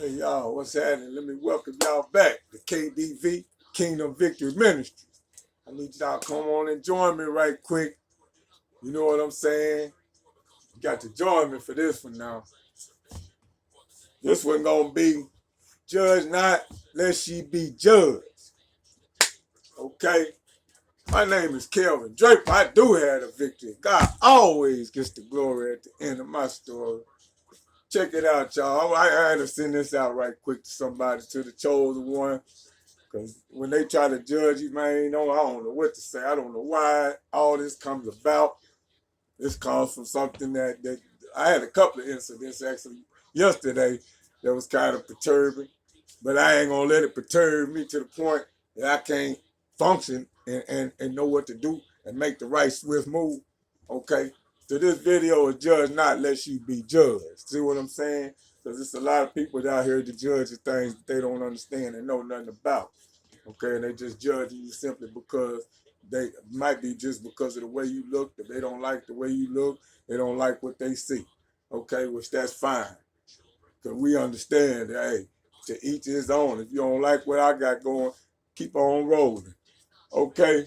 Hey y'all, what's happening? Let me welcome y'all back to K.D.V, Kingdom Victory Ministry. I need y'all to come on and join me right quick. You know what I'm saying? You got to join me for this one now. This one gonna be judge not, lest ye be judged. Okay? My name is Kelvin Drake. I do have a victory. God always gets the glory at the end of my story. Check it out, y'all. I had to send this out right quick to somebody, to the chosen one. Because when they try to judge you, man, I don't know what to say. I don't know why all this comes about. This comes from something that I had a couple of incidents actually yesterday that was kind of perturbing. But I ain't going to let it perturb me to the point that I can't function and know what to do and make the right swift move. Okay? So this video is judge not lest you be judged. See what I'm saying? Because there's a lot of people out here to judge the things that they don't understand and know nothing about. Okay, and they just judge you simply because they might be just because of the way you look. If they don't like the way you look, they don't like what they see. Okay, which that's fine. Because we understand that, hey, to each his own. If you don't like what I got going, keep on rolling. Okay?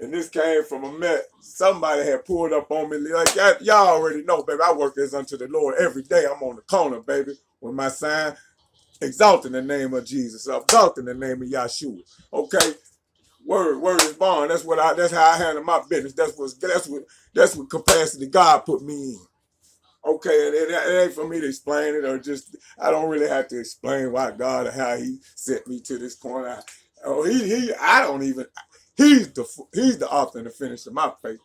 And this came from a met. Somebody had pulled up on me. Like, y'all already know, baby, I work as unto the Lord every day. I'm on the corner, baby, with my sign. Exalting the name of Jesus, exalting the name of Yahshua. Okay, word is bond. That's how I handle my business. That's what capacity God put me in. Okay, and it ain't for me to explain it or just I don't really have to explain why God or how He sent me to this point. I don't even. He's the author and the finisher of my faith.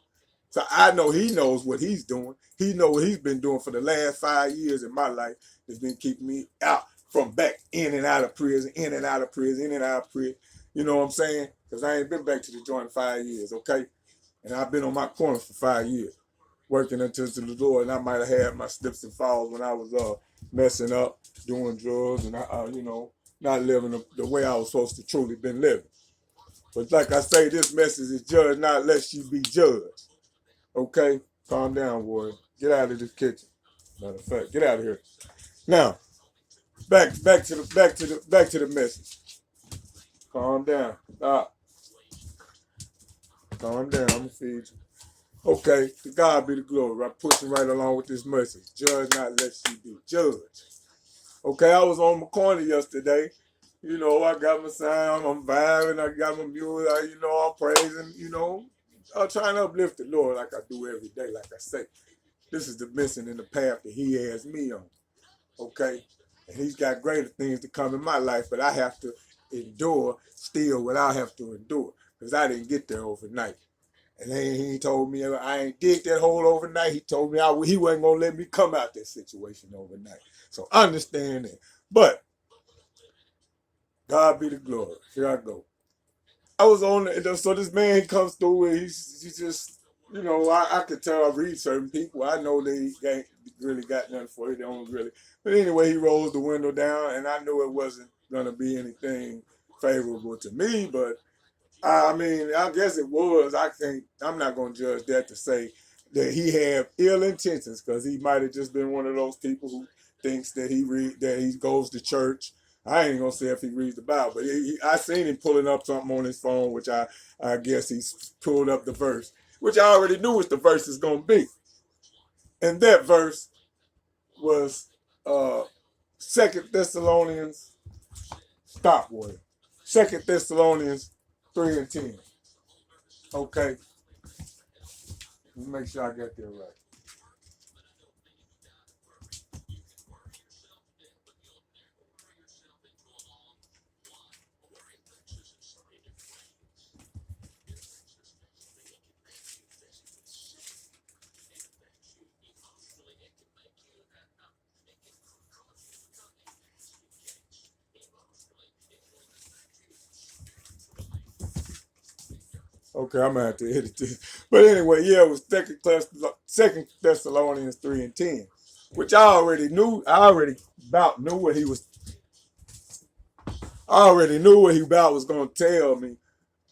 So I know He knows what He's doing. He knows what He's been doing for the last 5 years in my life. It's been keeping me out from back in and out of prison, in and out of prison, in and out of prison. You know what I'm saying? Because I ain't been back to the joint 5 years, okay? And I've been on my corner for 5 years, working until the Lord. And I might have had my slips and falls when I was messing up, doing drugs, and not living the way I was supposed to truly been living. But like I say, this message is judge not lest you be judged. Okay, calm down, boy. Get out of this kitchen. Matter of fact, get out of here. Now, back to the message. Calm down. Stop. Calm down. I'm gonna feed you. Okay, to God be the glory. I'm pushing right along with this message. Judge not lest you be judged. Okay, I was on my corner yesterday. I got my sign, I'm vibing, I got my music, I'm praising, I'm trying to uplift the Lord like I do every day, like I say. This is the mission in the path that He has me on. Okay? And He's got greater things to come in my life, but I have to endure still what I have to endure. Because I didn't get there overnight. And he told me I ain't dig that hole overnight. He told me he wasn't going to let me come out that situation overnight. So understand that. But God be the glory. Here I go. I was on it. So this man, he comes through and he's just, I could tell I read certain people. I know they ain't really got nothing for it. They don't really. But anyway, he rolls the window down and I knew it wasn't going to be anything favorable to me. But I mean, I guess it was. I'm not going to judge that to say that he had ill intentions because he might have just been one of those people who thinks that he goes to church. I ain't gonna say if he reads the Bible, but I seen him pulling up something on his phone, which I guess he's pulled up the verse, which I already knew what the verse is gonna be. And that verse was Second Thessalonians. Stop, boy. Second Thessalonians 3:10. Okay, let me make sure I got that right. Okay, I'm gonna have to edit this. But anyway, yeah, it was Second Thessalonians 3:10, which I already knew. I already about knew what he was. I already knew what he about was gonna tell me,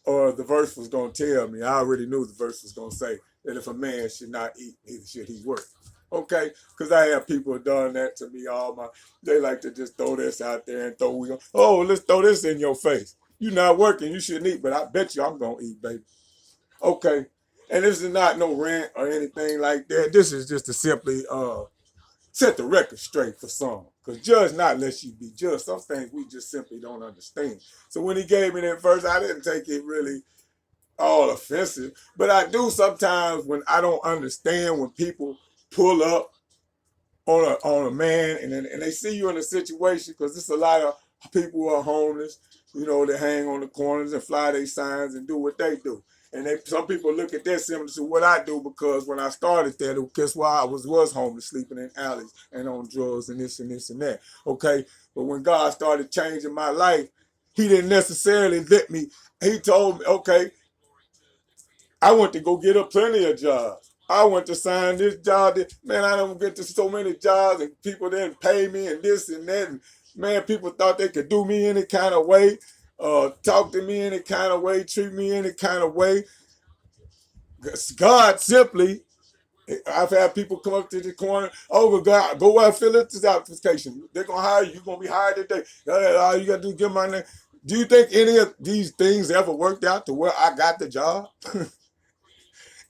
or the verse was gonna tell me. I already knew the verse was gonna say that if a man should not eat, neither should he work. Okay, because I have people done that to me all my. They like to just throw this out there and oh, let's throw this in your face. You're not working, you shouldn't eat, but I bet you I'm gonna eat, baby. Okay, and this is not no rant or anything like that. This is just to simply set the record straight for some. Because judge not unless you be judged. Some things we just simply don't understand. So when he gave me that verse, I didn't take it really all offensive. But I do sometimes when I don't understand when people pull up on a man and they see you in a situation because there's a lot of people who are homeless, you know, they hang on the corners and fly their signs and do what they do. And some people look at that similar to what I do because when I started that, guess why I was homeless, sleeping in alleys and on drugs and this and this and that. Okay, but when God started changing my life, He didn't necessarily let me. He told me, okay, I went to go get a plenty of jobs. I went to sign this job. Man, I don't get to so many jobs and people didn't pay me and this and that. And man, people thought they could do me any kind of way, talk to me any kind of way, treat me any kind of way. God simply, I've had people come up to the corner. Oh, God, go out and fill out this application. They're going to hire you. You're going to be hired today. All you got to do is give my name. Do you think any of these things ever worked out to where I got the job?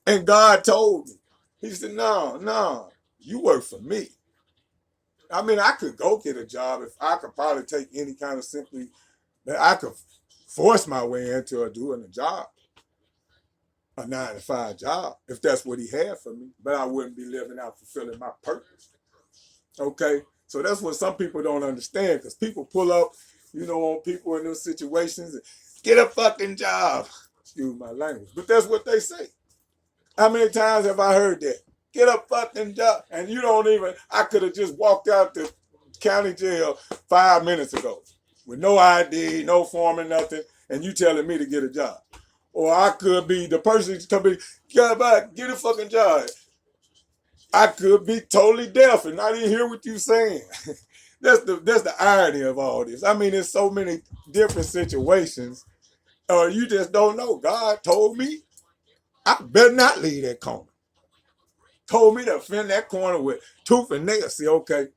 And God told me, He said, no, you work for me. I mean, I could go get a job if I could probably take any kind of simply that I could force my way into doing a job, a 9-to-5 job, if that's what He had for me. But I wouldn't be living out fulfilling my purpose. Okay? So that's what some people don't understand because people pull up, you know, on people in those situations and get a fucking job. Excuse my language. But that's what they say. How many times have I heard that? Get a fucking job. And you don't even, I could have just walked out the county jail 5 minutes ago with no ID, no form or nothing, and you telling me to get a job. Or I could be the person who's coming, get a fucking job. I could be totally deaf and not even hear what you're saying. That's the irony of all this. I mean, there's so many different situations, or you just don't know. God told me I better not leave that corner. Told me to fend that corner with tooth and nail. See, okay,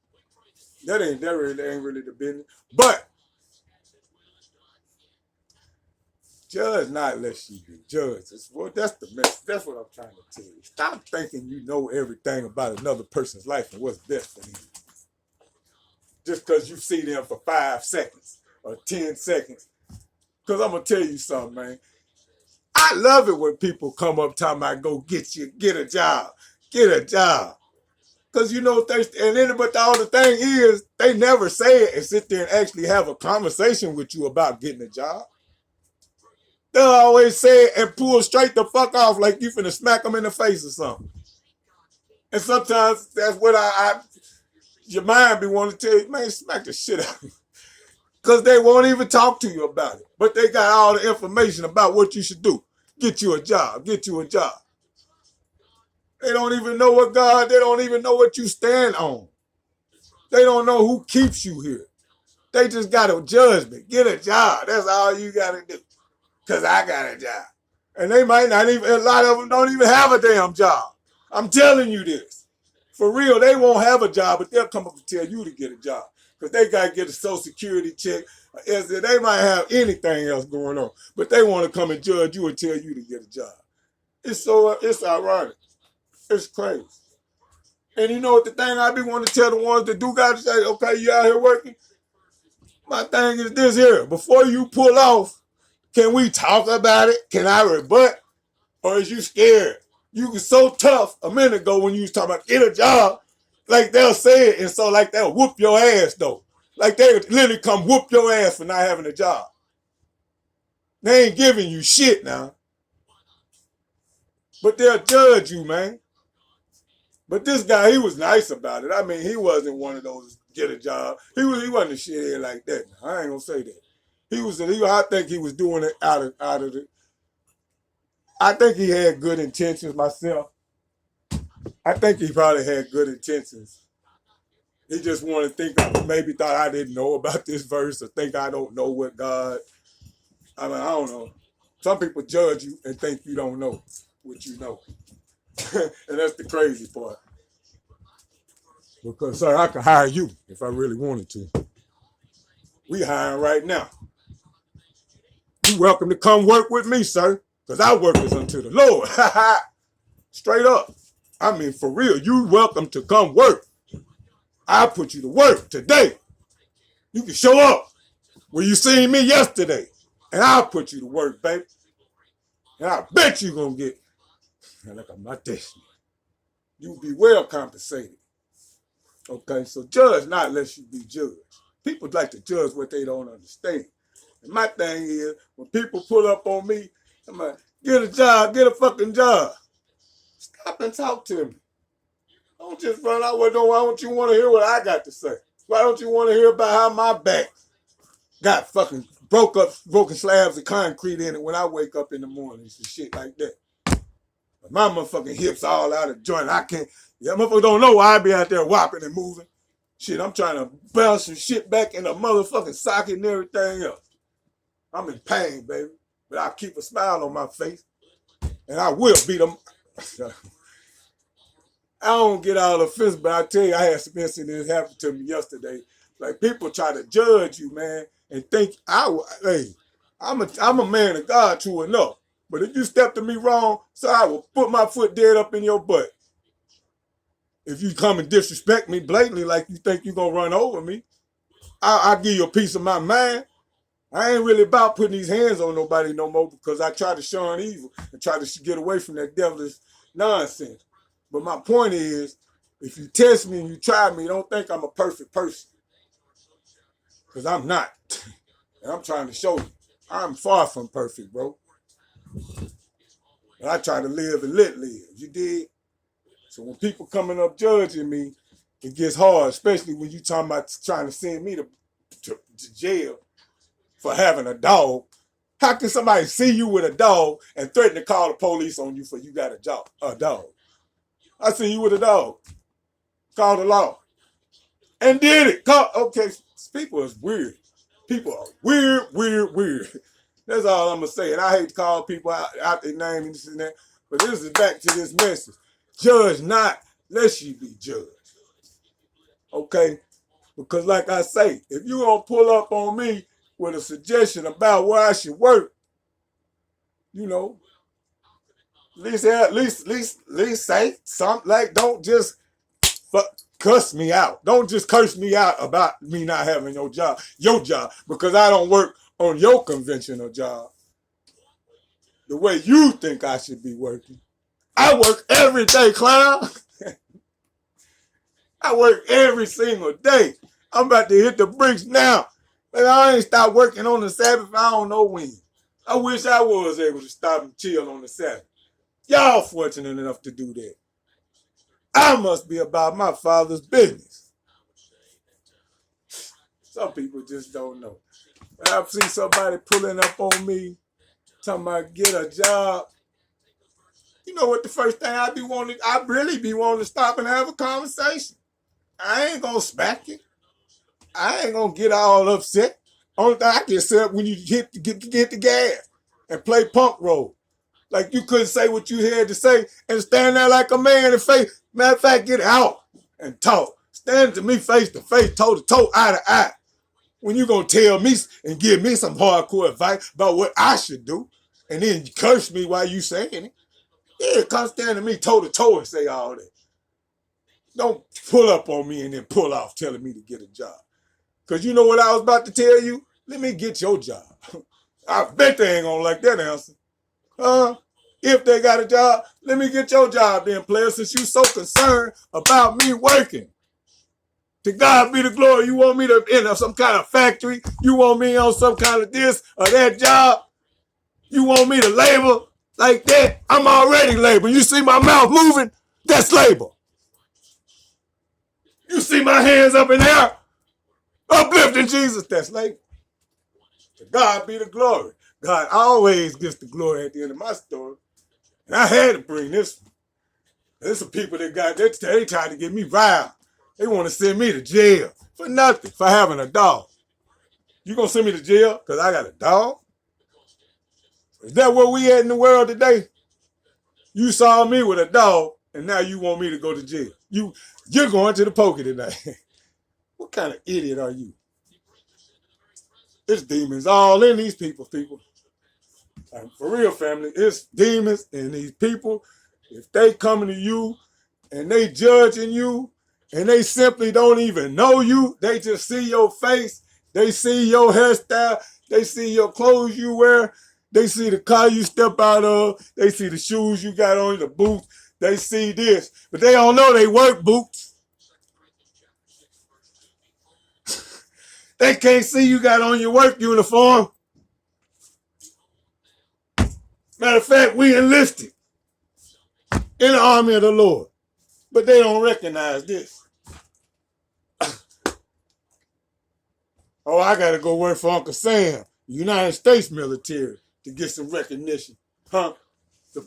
that ain't really the business. But judge not unless you be judged. Well, that's the message. That's what I'm trying to tell you. Stop thinking you know everything about another person's life and what's best for them. Just because you see them for 5 seconds or 10 seconds. Because I'm going to tell you something, man. I love it when people come up talking about go get a job. Get a job. Because you know, but all the thing is, they never say it and sit there and actually have a conversation with you about getting a job. They'll always say it and pull straight the fuck off like you finna smack them in the face or something. And sometimes that's what your mind be wanting to tell you, man, smack the shit out of you. Because they won't even talk to you about it. But they got all the information about what you should do. Get you a job. Get you a job. They don't even know they don't even know what you stand on. They don't know who keeps you here. They just got a judgment. Get a job. That's all you got to do. Because I got a job. And they might not even, a lot of them don't even have a damn job. I'm telling you this. For real, they won't have a job, but they'll come up and tell you to get a job. Because they got to get a social security check. They might have anything else going on. But they want to come and judge you and tell you to get a job. It's ironic. It's crazy. And you know what the thing I be wanting to tell the ones that do got to say, okay, you out here working? My thing is this here. Before you pull off, can we talk about it? Can I rebut? Or is you scared? You was so tough a minute ago when you was talking about get a job. Like they'll say it and so like they'll whoop your ass though. Like they literally come whoop your ass for not having a job. They ain't giving you shit now. But they'll judge you, man. But this guy, he was nice about it. I mean, he wasn't one of those get a job. He wasn't a shithead like that. I ain't gonna say that. I think he was doing it out of the. I think he had good intentions myself. I think he probably had good intentions. He just wanted to maybe thought I didn't know about this verse or think I don't know what God. I mean, I don't know. Some people judge you and think you don't know what you know. And that's the crazy part. Because, sir, I could hire you if I really wanted to. We hiring right now. You welcome to come work with me, sir, because our work is unto the Lord. Straight up. I mean, for real, you welcome to come work. I put you to work today. You can show up where you seen me yesterday, and I'll put you to work, baby. And I bet you gonna get, look at my destiny. You'll be well compensated. Okay, so judge not unless you be judged. People like to judge what they don't understand. And my thing is, when people pull up on me, I'm like, get a job, get a fucking job. Stop and talk to me. Don't just run out with, why don't you want to hear what I got to say? Why don't you want to hear about how my back got fucking broken slabs of concrete in it when I wake up in the mornings and shit like that? My motherfucking hips all out of joint. I can't, yeah, motherfuckers don't know why I be out there whopping and moving. Shit, I'm trying to bounce some shit back in the motherfucking socket and everything else. I'm in pain, baby. But I keep a smile on my face. And I will beat them. I don't get all offensive, but I tell you, I had some incidents happen to me yesterday. Like, people try to judge you, man, and think hey, I'm a man of God, true enough. But if you step to me wrong, so I will put my foot dead up in your butt. If you come and disrespect me blatantly like you think you're going to run over me, I'll give you a piece of my mind. I ain't really about putting these hands on nobody no more because I try to shun evil and try to get away from that devilish nonsense. But my point is, if you test me and you try me, don't think I'm a perfect person. Because I'm not. And I'm trying to show you. I'm far from perfect, bro. But I try to live and let live. You dig? So when people coming up judging me, it gets hard, especially when you talking about trying to send me to jail for having a dog. How can somebody see you with a dog and threaten to call the police on you for you got a dog? I see you with a dog. Call the law. And did it. Okay, people is weird. People are weird. That's all I'm going to say. And I hate to call people out their name and this and that. But this is back to this message. Judge not, lest you be judged. Okay? Because like I say, if you don't pull up on me with a suggestion about where I should work, you know, at least say something. Like, don't just cuss me out. Don't just curse me out about me not having your job, because I don't work on your conventional job the way you think I should be working. I work every day, clown. I work every single day. I'm about to hit the bricks now. But I ain't stopped working on the Sabbath. I don't know when. I wish I was able to stop and chill on the Sabbath. Y'all fortunate enough to do that. I must be about my Father's business. Some people just don't know. When I see somebody pulling up on me, talking about get a job, you know what the first thing I really be wanting to stop and have a conversation. I ain't gonna smack you. I ain't gonna get all upset. Only thing I get upset when you get the gas and play punk roll. Like you couldn't say what you had to say and stand there like a man and face. Matter of fact, get out and talk. Stand to me face to face, toe to toe, eye to eye. When you gonna tell me and give me some hardcore advice about what I should do, and then you curse me while you saying it. Yeah, come stand to me toe to toe and say all that. Don't pull up on me and then pull off telling me to get a job. Because you know what I was about to tell you? Let me get your job. I bet they ain't gonna like that answer. If they got a job, let me get your job then, player, since you so concerned about me working. To God be the glory. You want me to enter some kind of factory? You want me on some kind of this or that job? You want me to labor like that? I'm already laboring. You see my mouth moving? That's labor. You see my hands up in the air? Uplifting Jesus? That's labor. To God be the glory. God always gets the glory at the end of my story. And I had to bring this one. There's some people that they tried to get me riled. They want to send me to jail for nothing, for having a dog. You gonna send me to jail because I got a dog? Is that where we at in the world today? You saw me with a dog, and now you want me to go to jail. You're going to the poker tonight. What kind of idiot are you? It's demons all in these people. Like, for real, family, it's demons in these people. If they coming to you and they judging you and they simply don't even know you, they just see your face, they see your hairstyle, they see your clothes you wear, they see the car you step out of, they see the shoes you got on, the boots, they see this, but they don't know they work boots. They can't see you got on your work uniform. Matter of fact, we enlisted in the army of the Lord, but they don't recognize this. Oh, I gotta go work for Uncle Sam, United States military, to get some recognition, huh?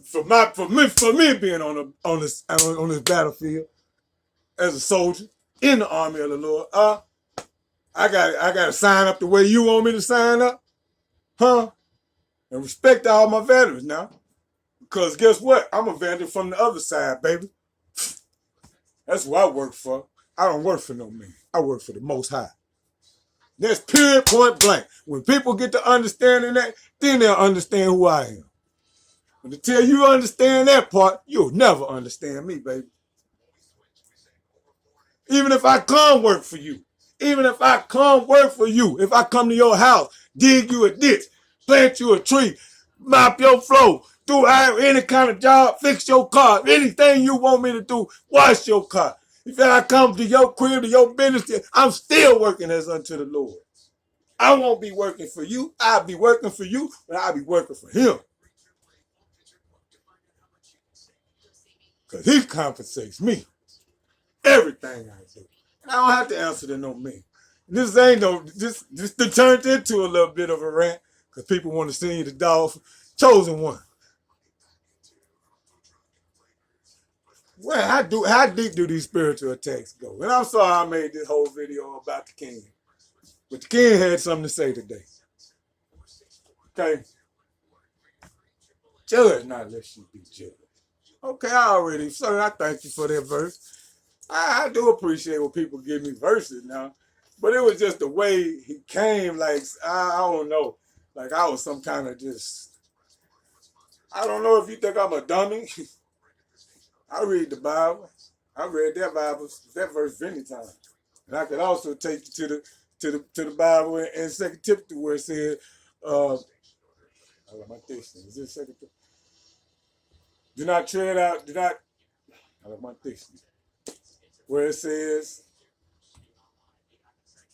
For me being on this battlefield as a soldier in the army of the Lord, I gotta sign up the way you want me to sign up, huh? And respect all my veterans now, because guess what? I'm a veteran from the other side, baby. That's who I work for. I don't work for no man. I work for the Most High. That's period, point blank. When people get to understanding that, then they'll understand who I am. But until you understand that part, you'll never understand me, baby. Even if I come work for you, if I come to your house, dig you a ditch, plant you a tree, mop your floor, do any kind of job, fix your car, anything you want me to do, wash your car. If I come to your crib, to your business, I'm still working as unto the Lord. I won't be working for you. I'll be working for you, but I'll be working for him. Because he compensates me. Everything I do. I don't have to answer to no man. This ain't no, this turned into a little bit of a rant because people want to see the dog chosen one. Well, how deep do these spiritual attacks go? And I'm sorry I made this whole video about the king. But the king had something to say today. Okay? Judge not lest you be judged. Okay, sir, I thank you for that verse. I do appreciate when people give me verses now. But it was just the way he came, like, I don't know. Like I was some kind of just, I don't know if you think I'm a dummy. I read the Bible. I read that verse many times. And I could also take you to the Bible in 2 Timothy where it said, I got my dictionary. Is this 2 Timothy? Do not tread out, I got my dictionary. Where it says,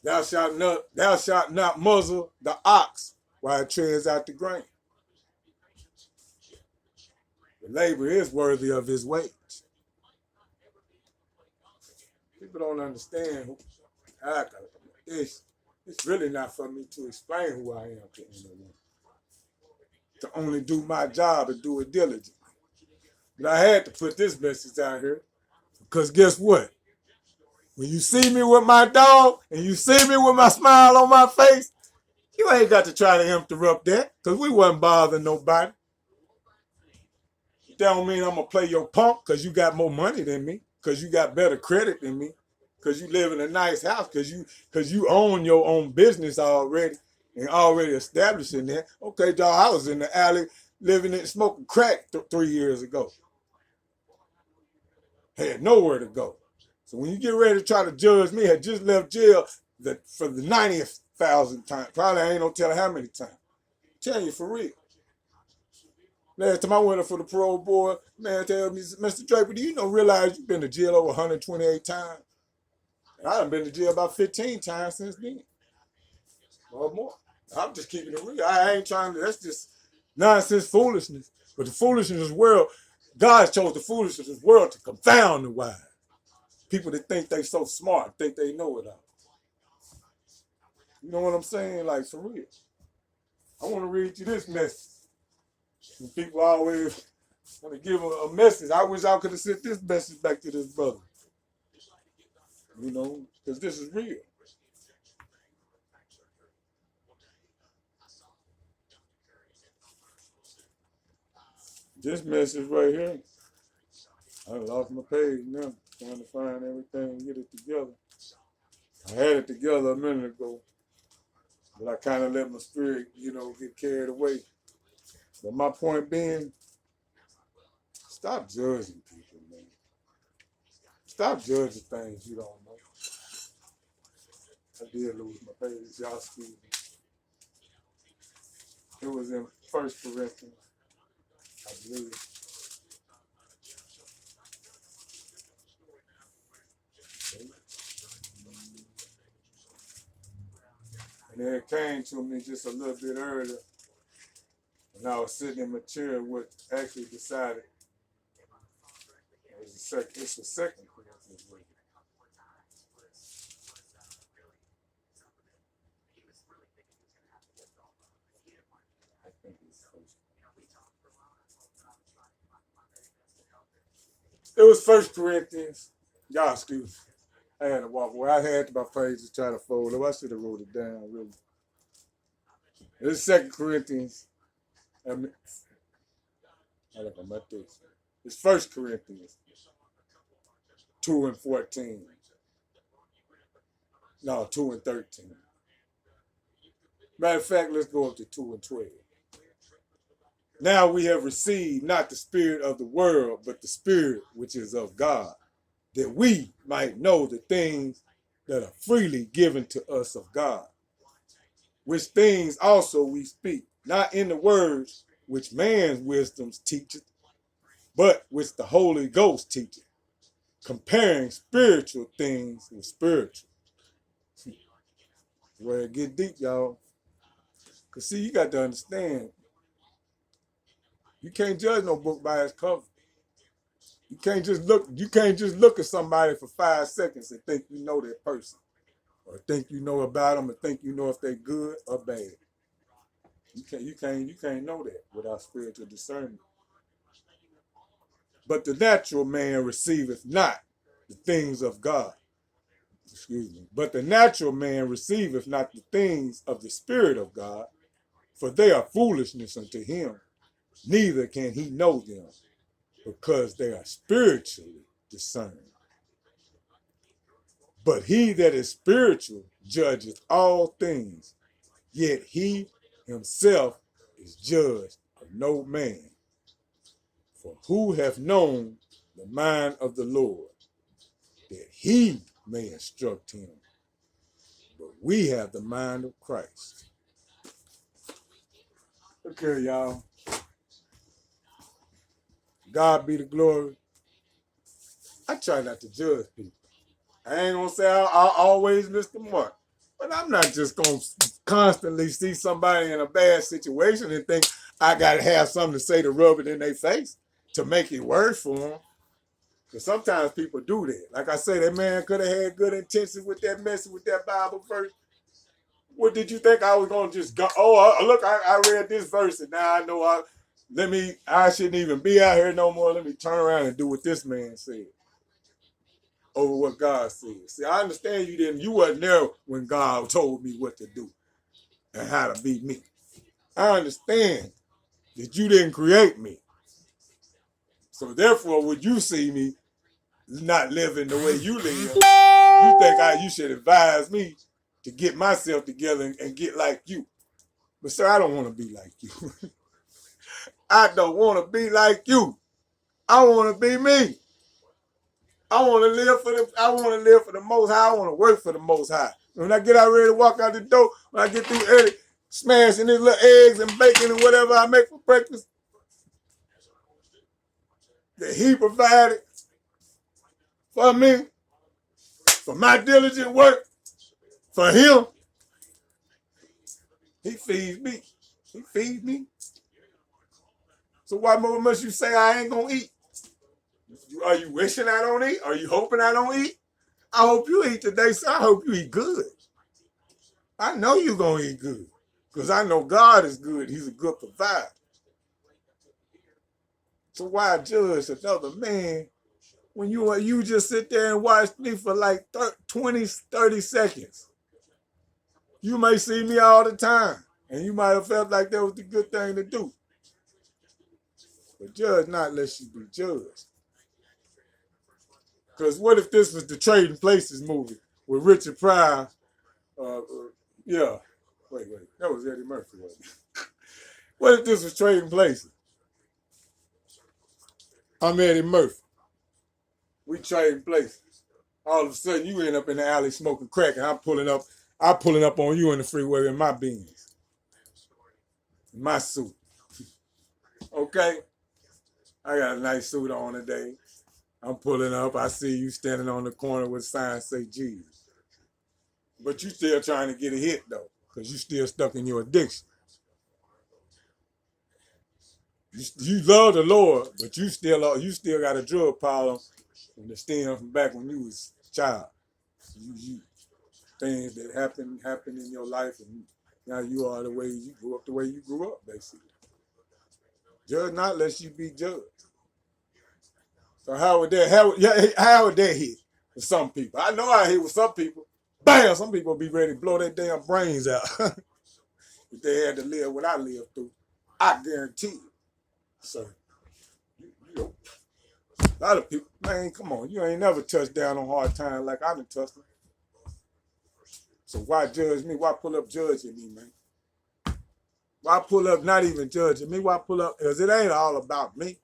thou shalt not muzzle the ox while it treads out the grain. The labor is worthy of his wage. People don't understand it's really not for me to explain who I am to anyone. To only do my job and do it diligently. But I had to put this message out here because guess what? When you see me with my dog and you see me with my smile on my face, you ain't got to try to interrupt that because we wasn't bothering nobody. That don't mean I'm going to play your punk because you got more money than me, because you got better credit than me, because you live in a nice house, because you own your own business already and already established in there. Okay, dog, I was in the alley living and smoking crack 3 years ago. Had nowhere to go. So when you get ready to try to judge me, had just left jail for the 90,000th time. Probably I ain't no telling how many times. I'm telling you for real. Last time I went up for the parole board, man tell me, Mr. Draper, do you realize you've been to jail over 128 times? And I done been to jail about 15 times since then. Or more. I'm just keeping it real. I ain't trying to, that's just nonsense foolishness. But the foolishness of the world, God chose the foolishness of the world to confound the wise. People that think they so smart, think they know it all. You know what I'm saying? Like, for real. I want to read you this message. And people always want to give a message. I wish I could have sent this message back to this brother. Because this is real. This message right here, I lost my page now. Trying to find everything and get it together. I had it together a minute ago, but I kind of let my spirit, get carried away. But my point being, stop judging people, man. Stop judging things you don't know. I did lose my page. Y'all excuse me. It was in First Corinthians, I believe. And then it came to me just a little bit earlier. And I was sitting in my chair what actually decided it's the second Corinthians. I think it's first. It was First Corinthians. Y'all excuse me. I had to walk away. I had my page to try to fold up. I should have wrote it down, really. It's Second Corinthians. I look at my text. It's First Corinthians 2 and 14. No, 2 and 13. Matter of fact, let's go up to 2 and 12. Now we have received not the spirit of the world, but the spirit which is of God, that we might know the things that are freely given to us of God, which things also we speak, not in the words which man's wisdom teacheth, but which the Holy Ghost teacheth, comparing spiritual things with spiritual. Where it get deep, y'all. Because see, you got to understand, you can't judge no book by its cover. You can't just look at somebody for 5 seconds and think you know that person. Or think you know about them, or think you know if they're good or bad. You can't know that without spiritual discernment. But the natural man receiveth not the things of God. Excuse me. But the natural man receiveth not the things of the Spirit of God, for they are foolishness unto him, neither can he know them, because they are spiritually discerned. But he that is spiritual judgeth all things, yet he himself is judged of no man. For who hath known the mind of the Lord, that he may instruct him? But we have the mind of Christ. Okay, y'all. God be the glory. I try not to judge people. I ain't gonna say I always miss the mark. But I'm not just gonna constantly see somebody in a bad situation and think I gotta have something to say to rub it in their face to make it worse for them. Because sometimes people do that. Like I say, that man could have had good intentions with that message, with that Bible verse. What did you think I was gonna just go? Oh, look, I read this verse and now I know I shouldn't even be out here no more. Let me turn around and do what this man said over what God said. See, I understand you wasn't there when God told me what to do and how to be me. I understand that you didn't create me. So therefore, when you see me not living the way you live, you think you should advise me to get myself together and get like you. But sir, I don't want to be like you. I don't want to be like you. I want to be me. I want to live for the Most High. I want to work for the Most High. When I get out ready to walk out the door, when I get through early, smashing these little eggs and bacon and whatever I make for breakfast, that He provided for me, for my diligent work, for Him, He feeds me. He feeds me. So why more must you say I ain't gonna eat? Are you wishing I don't eat? Are you hoping I don't eat? I hope you eat today, so I hope you eat good. I know you're going to eat good because I know God is good. He's a good provider. So why judge another man when you just sit there and watch me for like 20, 30 seconds? You may see me all the time, and you might have felt like that was the good thing to do. But judge not lest you be judged. Because what if this was the Trading Places movie with Richard Pryor? Yeah. Wait. That was Eddie Murphy, wasn't it? What if this was Trading Places? I'm Eddie Murphy. We trading places. All of a sudden, you end up in the alley smoking crack, and I'm pulling up on you in the freeway in my beans, in my suit. Okay, I got a nice suit on today. I'm pulling up. I see you standing on the corner with signs say Jesus, but you still trying to get a hit though, because you still stuck in your addiction. You love the Lord, but you still got a drug problem from the stem from back when you was a child. You things that happen in your life, and now you are the way you grew up, the way you grew up, basically. Judge not lest you be judged. So how would that hit for some people? I know I hit with some people. Bam! Some people be ready to blow their damn brains out if they had to live what I lived through. I guarantee you. So you know, a lot of people, man, come on, you ain't never touched down on hard times like I done touched them. So why judge me? Why pull up judging me, man? Why pull up not even judging me? Why pull up? Because it ain't all about me.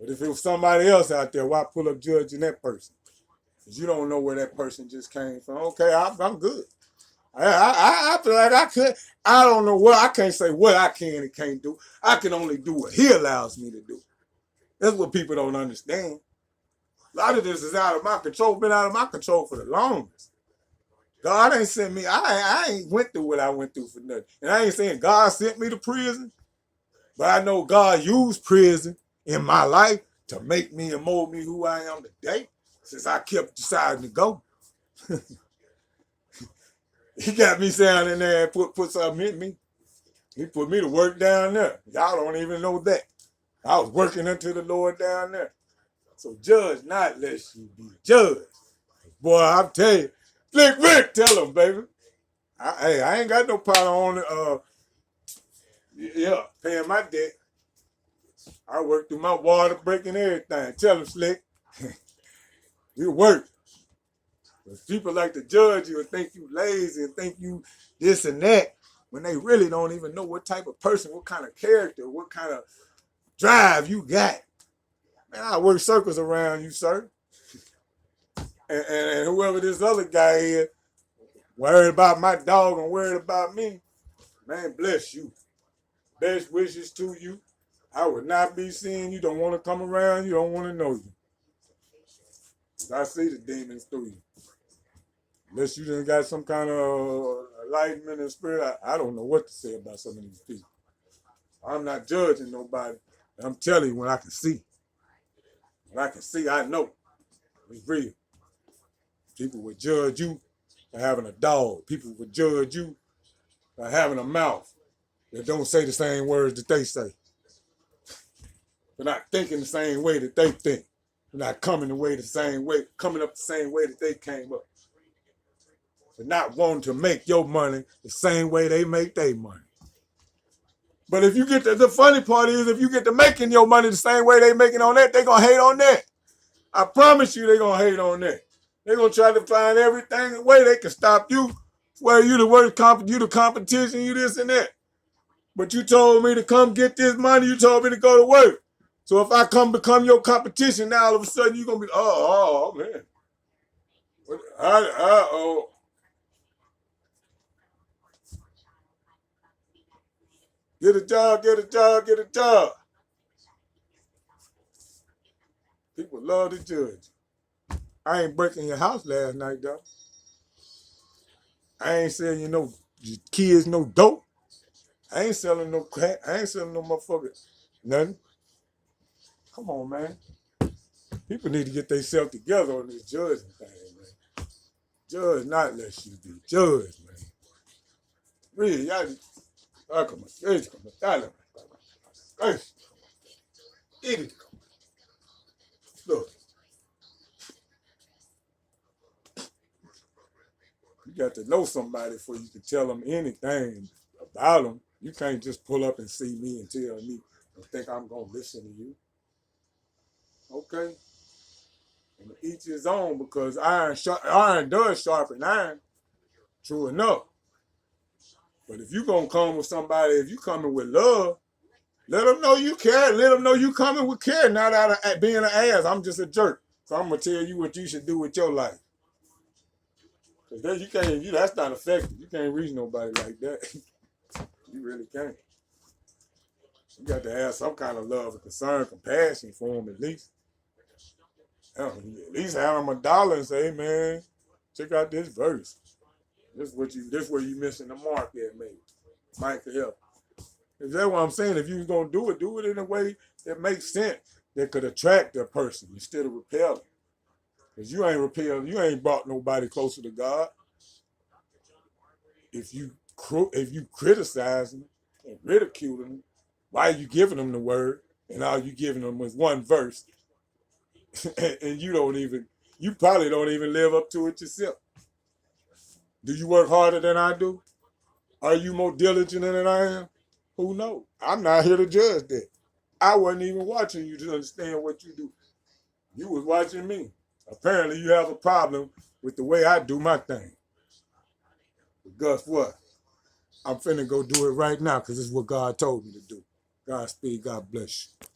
But if it was somebody else out there, why pull up judging that person? Because you don't know where that person just came from. Okay, I'm good. I feel like I could. I don't know what. I can't say what I can and can't do. I can only do what he allows me to do. That's what people don't understand. A lot of this is out of my control. Been out of my control for the longest. God ain't sent me. I ain't went through what I went through for nothing. And I ain't saying God sent me to prison. But I know God used prison in my life to make me and mold me who I am today, since I kept deciding to go. He got me down in there and put something in me. He put me to work down there. Y'all don't even know that. I was working unto the Lord down there. So judge not lest you be judged. Boy, I'm telling you. Slick Rick, tell him, baby. I ain't got no power on paying my debt. I worked through my water break and everything. Tell him, Slick. You work. But people like to judge you and think you lazy and think you this and that when they really don't even know what type of person, what kind of character, what kind of drive you got. Man, I work circles around you, sir. And whoever this other guy is, worried about my dog and worried about me, man, bless you. Best wishes to you. I would not be seeing you. Don't want to come around. You don't want to know you. I see the demons through you. Unless you done got some kind of enlightenment and spirit, I don't know what to say about some of these people. I'm not judging nobody. I'm telling you when I can see. When I can see, I know. It's real. People would judge you for having a dog. People would judge you for having a mouth that don't say the same words that they say. For not thinking the same way that they think. For not coming up the same way that they came up. For not wanting to make your money the same way they make their money. But if you get the funny part is if you get to making your money the same way they making on that, they gonna hate on that. I promise you they gonna hate on that. They gonna try to find everything the way they can stop you. Well, you the worst you the competition, you this and that. But you told me to come get this money, you told me to go to work. So if I come become your competition, now all of a sudden you're gonna be, oh man. Uh-oh. Get a job, get a job, get a job. People love to judge. I ain't breaking your house last night, though. I ain't selling you no kids no dope. I ain't selling no crack. I ain't selling no motherfucker nothing. Come on, man. People need to get themselves together on this judging thing, man. Judge not unless you be judged, man. Really, y'all just, come on. Look, you got to know somebody before you can tell them anything about them. You can't just pull up and see me and tell me and think I'm going to listen to you. Okay? And each his own, because iron does sharpen iron. True enough. But if you gonna come with somebody, if you coming with love, let them know you care. Let them know you coming with care, not out of being an ass. I'm just a jerk. So I'm gonna tell you what you should do with your life. Cause then you can't. That's not effective. You can't reach nobody like that. You really can't. You got to have some kind of love and concern, compassion for them at least. At least have them $1 and say, hey, man, check out this verse. This where you missing the mark there, maybe. Might could help. Is that what I'm saying? If you're gonna do it in a way that makes sense, that could attract that person instead of repelling. Because you ain't brought nobody closer to God. If you criticize them and ridicule them, why are you giving them the word? And all you giving them is one verse, and you probably don't even live up to it yourself. Do you work harder than I do? Are you more diligent than I am? Who knows? I'm not here to judge that. I wasn't even watching you to understand what you do. You was watching me. Apparently you have a problem with the way I do my thing. But guess what? I'm finna go do it right now because it's what God told me to do. Godspeed, God bless you.